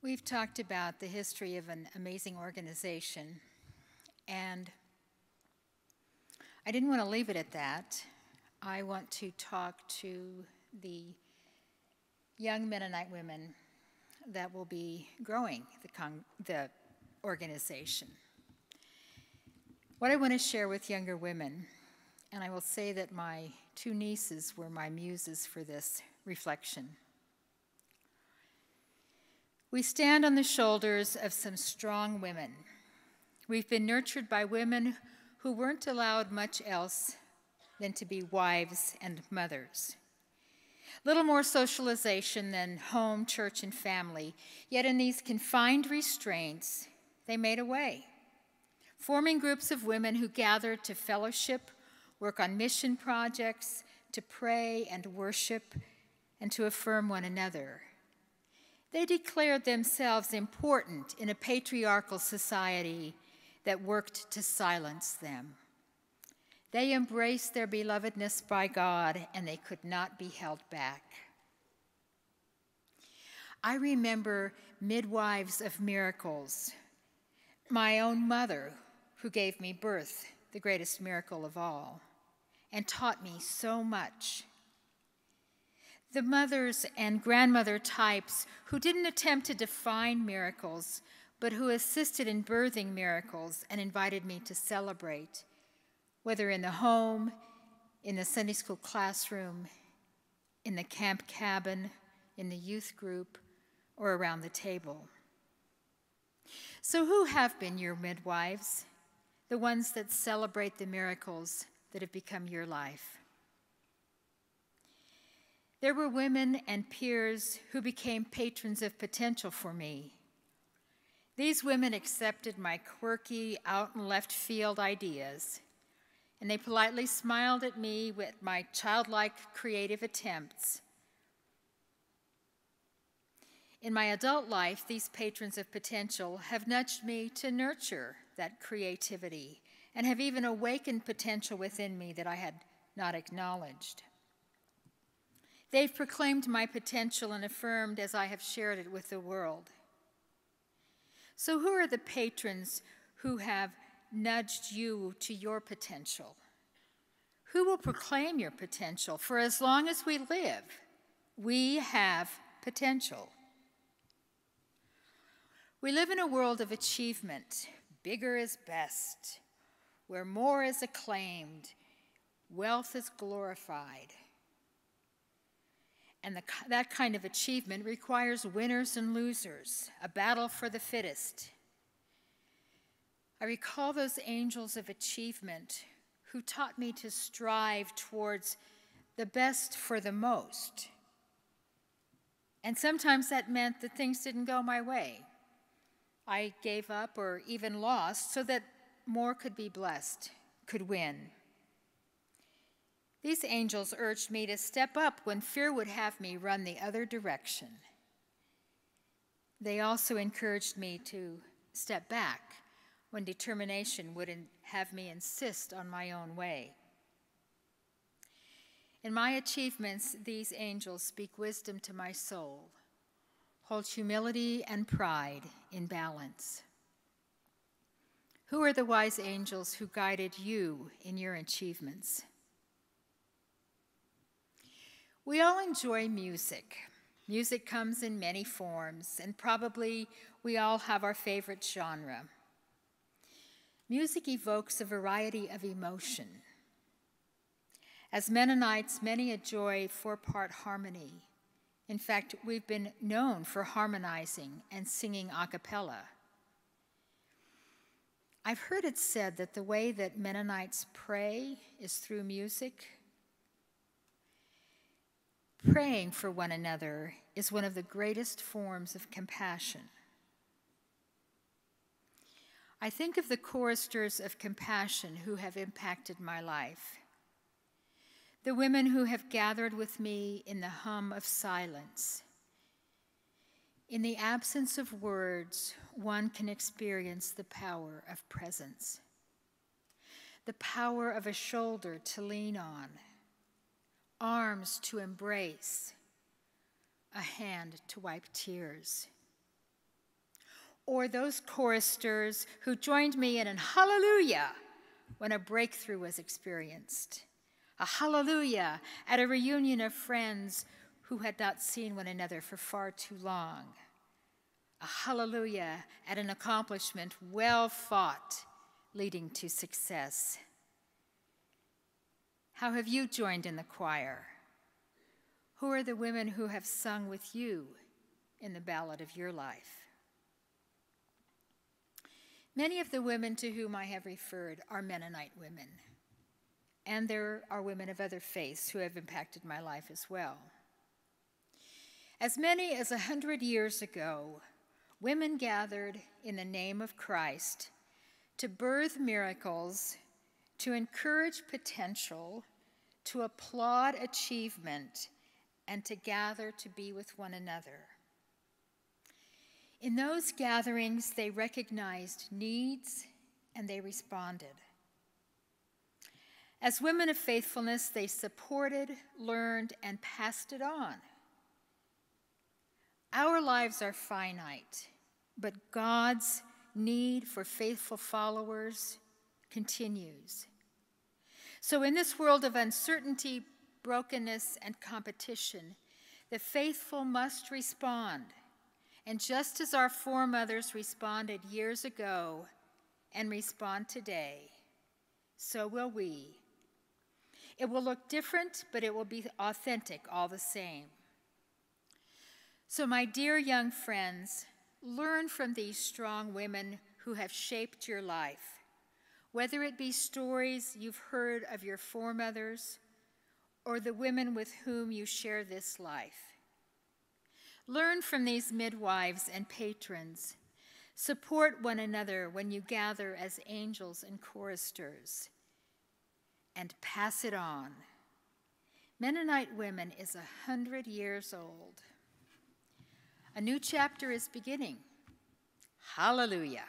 We've talked about the history of an amazing organization, and I didn't want to leave it at that. I want to talk to the young Mennonite women that will be growing the organization. What I want to share with younger women, and I will say that my two nieces were my muses for this reflection. We stand on the shoulders of some strong women. We've been nurtured by women who weren't allowed much else than to be wives and mothers. Little more socialization than home, church, and family, yet in these confined restraints, they made a way, forming groups of women who gathered to fellowship, work on mission projects, to pray and worship, and to affirm one another. They declared themselves important in a patriarchal society that worked to silence them. They embraced their belovedness by God, and they could not be held back. I remember midwives of miracles, my own mother, who gave me birth, the greatest miracle of all, and taught me so much. The mothers and grandmother types who didn't attempt to define miracles, but who assisted in birthing miracles and invited me to celebrate, whether in the home, in the Sunday school classroom, in the camp cabin, in the youth group, or around the table. So who have been your midwives, the ones that celebrate the miracles that have become your life? There were women and peers who became patrons of potential for me. These women accepted my quirky, out and left field ideas, and they politely smiled at me with my childlike creative attempts. In my adult life, these patrons of potential have nudged me to nurture that creativity and have even awakened potential within me that I had not acknowledged. They've proclaimed my potential and affirmed as I have shared it with the world. So who are the patrons who have nudged you to your potential? Who will proclaim your potential? For as long as we live, we have potential. We live in a world of achievement. Bigger is best, where more is acclaimed, wealth is glorified. And that kind of achievement requires winners and losers, a battle for the fittest. I recall those angels of achievement who taught me to strive towards the best for the most. And sometimes that meant that things didn't go my way. I gave up or even lost so that more could be blessed, could win. These angels urged me to step up when fear would have me run the other direction. They also encouraged me to step back when determination would have me insist on my own way. In my achievements, these angels speak wisdom to my soul, hold humility and pride in balance. Who are the wise angels who guided you in your achievements? We all enjoy music. Music comes in many forms, and probably we all have our favorite genre. Music evokes a variety of emotion. As Mennonites, many enjoy four-part harmony. In fact, we've been known for harmonizing and singing a cappella. I've heard it said that the way that Mennonites pray is through music. Praying for one another is one of the greatest forms of compassion. I think of the choristers of compassion who have impacted my life, the women who have gathered with me in the hum of silence. In the absence of words, one can experience the power of presence, the power of a shoulder to lean on, arms to embrace, a hand to wipe tears. or those choristers who joined me in an hallelujah when a breakthrough was experienced, a hallelujah at a reunion of friends who had not seen one another for far too long, a hallelujah at an accomplishment well fought, leading to success. How have you joined in the choir? Who are the women who have sung with you in the ballad of your life? Many of the women to whom I have referred are Mennonite women, and there are women of other faiths who have impacted my life as well. As many as 100 years ago, women gathered in the name of Christ to birth miracles, to encourage potential, to applaud achievement, and to gather to be with one another. In those gatherings, they recognized needs and they responded. As women of faithfulness, they supported, learned, and passed it on. Our lives are finite, but God's need for faithful followers continues. So in this world of uncertainty, brokenness, and competition, the faithful must respond. And just as our foremothers responded years ago and respond today, so will we. It will look different, but it will be authentic all the same. So my dear young friends, learn from these strong women who have shaped your life, whether it be stories you've heard of your foremothers or the women with whom you share this life. Learn from these midwives and patrons. Support one another when you gather as angels and choristers, and pass it on. Mennonite Women is 100 years old. A new chapter is beginning. Hallelujah.